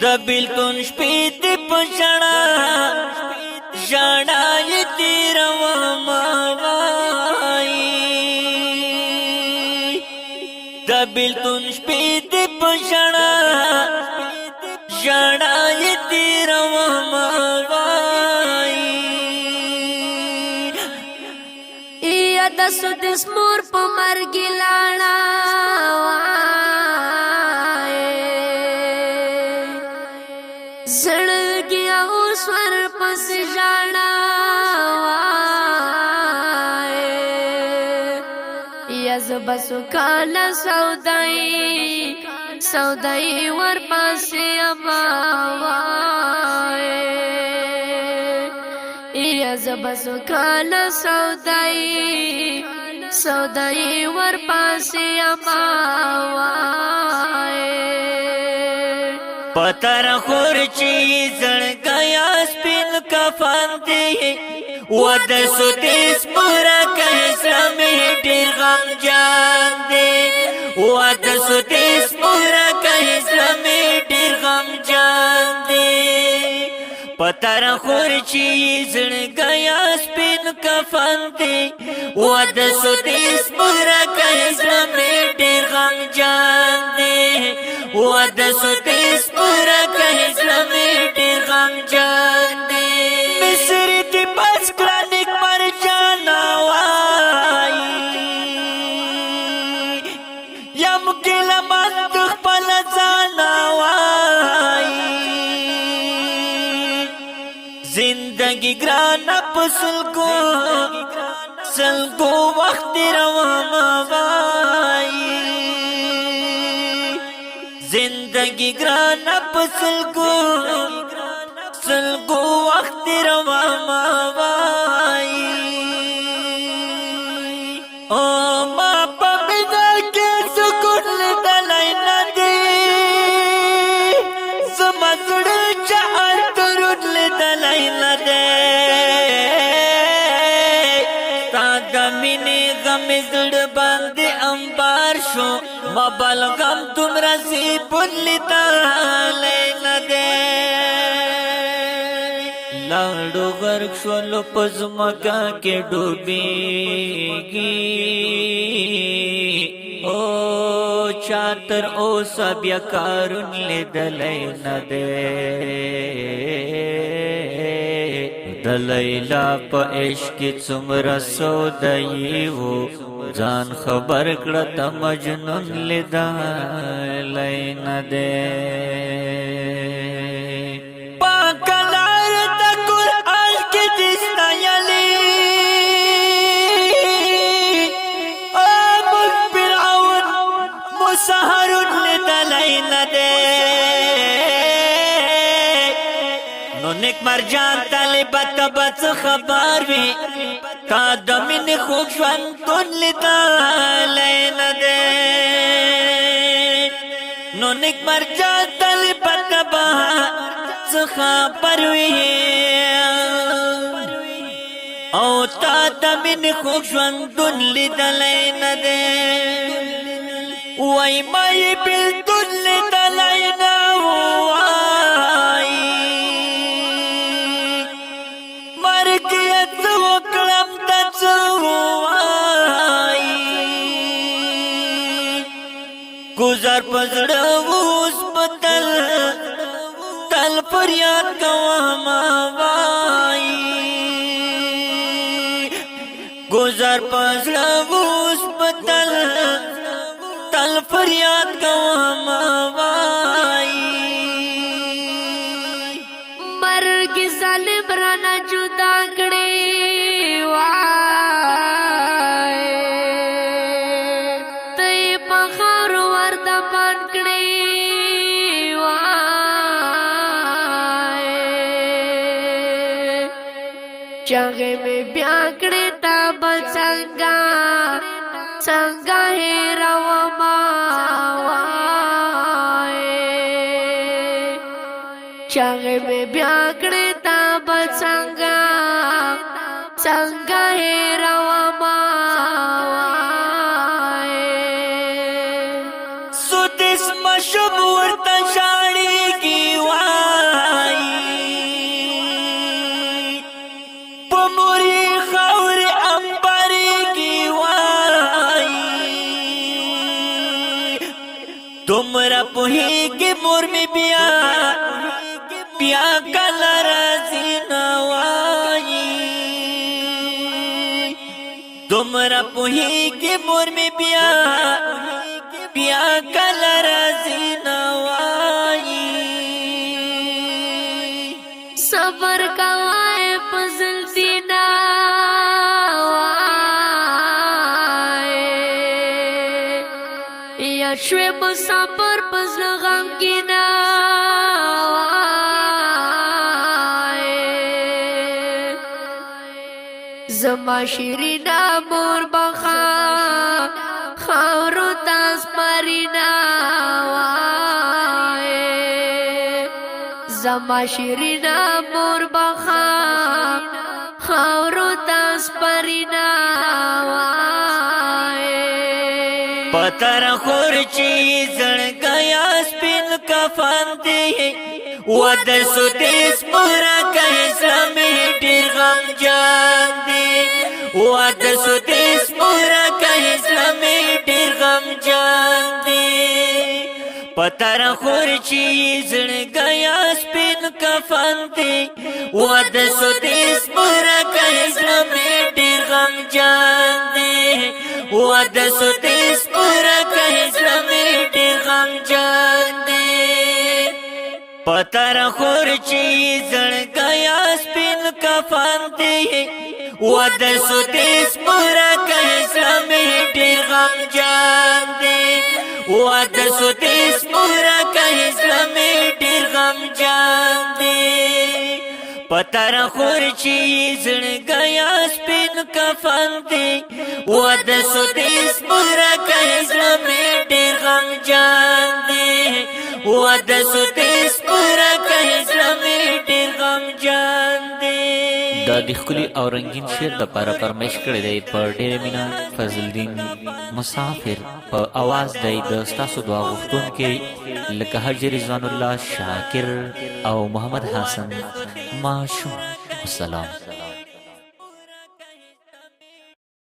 د بیلتون شپې دې په ژړا یې تېرومه وایي د بیلتون شپې دې په ژړا یې تېرومه وایي یا د سودس مور په مرګ لاړه زړګي اوس ورپس ژاړه یا زه به سوکاله سودایي ورپسې اما یا زه به سوکاله سودایي ورپسې اما پتر خور چی زړګیا سپین کفن دی و د سودیس پورا کیسه می ډیر غم جان دی و د سودیس پورا کیسه می ډیر غم جان دی پتر خور چی زړګیا سپین کفن دی و د سودیس پورا کیسه می ډیر غم جان دی و د سودیس پورا کیسه می ډیر غم جان دی مصر دی پس کلانک مر جانا وای یم ګل من خپل ځانا وای زندگی ګران سلګو وخت روانه وای زندگی ګران سلګو وخت روانه وای او ما په مینه کې سکون لیدلی نه دی زما زړه چې انترون لیدلی نه دی ستا د مینې غم زړه باندې انبار شو ما بلغم دومره زیبون لیدلی نه دی لاړو غرق شولو په ځمکه کې ډوبېږي او چا تر اوسه بیا کارون لیدلی نه دی د لیلا په عشق کې څومره سودایي وو ځان خبر کړه د مجنون لیدلی نه دی سهرون لیدلی نه دی نو نیک مرجان طالبت به څه خبر وي تا د مینې خوږ ژوندون لیدلی نه دی نو نیک مرجان طالبت به څه خبر وي او تا د مینې خوږ ژوندون لیدلی نه دی وای مای بیلتون لیدلی نه وای مرګ یې څه وکړم ته څه وای گذر په زړه اوس په تل فریاد کوم وای گذر په زړه اوس په تل فریاد کوم وای مرګ ظالم رانا جدا کړي وای ته په خار وردا پان کړي وای چاغه مې بیا کړي تا بڅنګا څنګه هېرومه وای چاغه مې بیا کړې تا به څنګه هېرومه وای سودیس مشم ورته ژاړېږي پوهیږي مور می بیا بیا کله راځي نوایي دومره پوهیږي مور می بیا بیا کله راځي نوایي صبر کوای پزل دینا یا شوی مسافر پزل غم گینا زما شیرینا مور بخا خاورو تاس پرینا زما شیرینا مور بخا خاورو تاس پرینا پتر خورچی زړګیا سپین کفن دی ود سودیس مورا کیس می ډیر غم جان دی ود سودیس مورا کیس می ډیر غم جان دی پتر خورچی زړګیا سپین کفن دی ود سودیس مورا کیس می ډیر غم جان دی ود سودیس مورا کیس می ډیر غم جان دی پتر خورچی زړګیا سپین کفن دی ود سودیس مورا کیس می ډیر غم جان دی ود سودیس مورا کیس می ډیر غم جان دی پتر خورچی زړګیا سپین کفن دی ود سودیس مورا کیس می ډیر غم جان دی ود سودیس مورا کیس می ډیر غم جان دی دا د ښکلي او رنګین شعر دپاره فرمایش کړی دی په ډېره مینه فضل الدین مسافر په اواز دی د ستاسو دعا غوښتونکي لکه حاجي رضوان الله شاکر او محمد حسن ماشوم. السلام.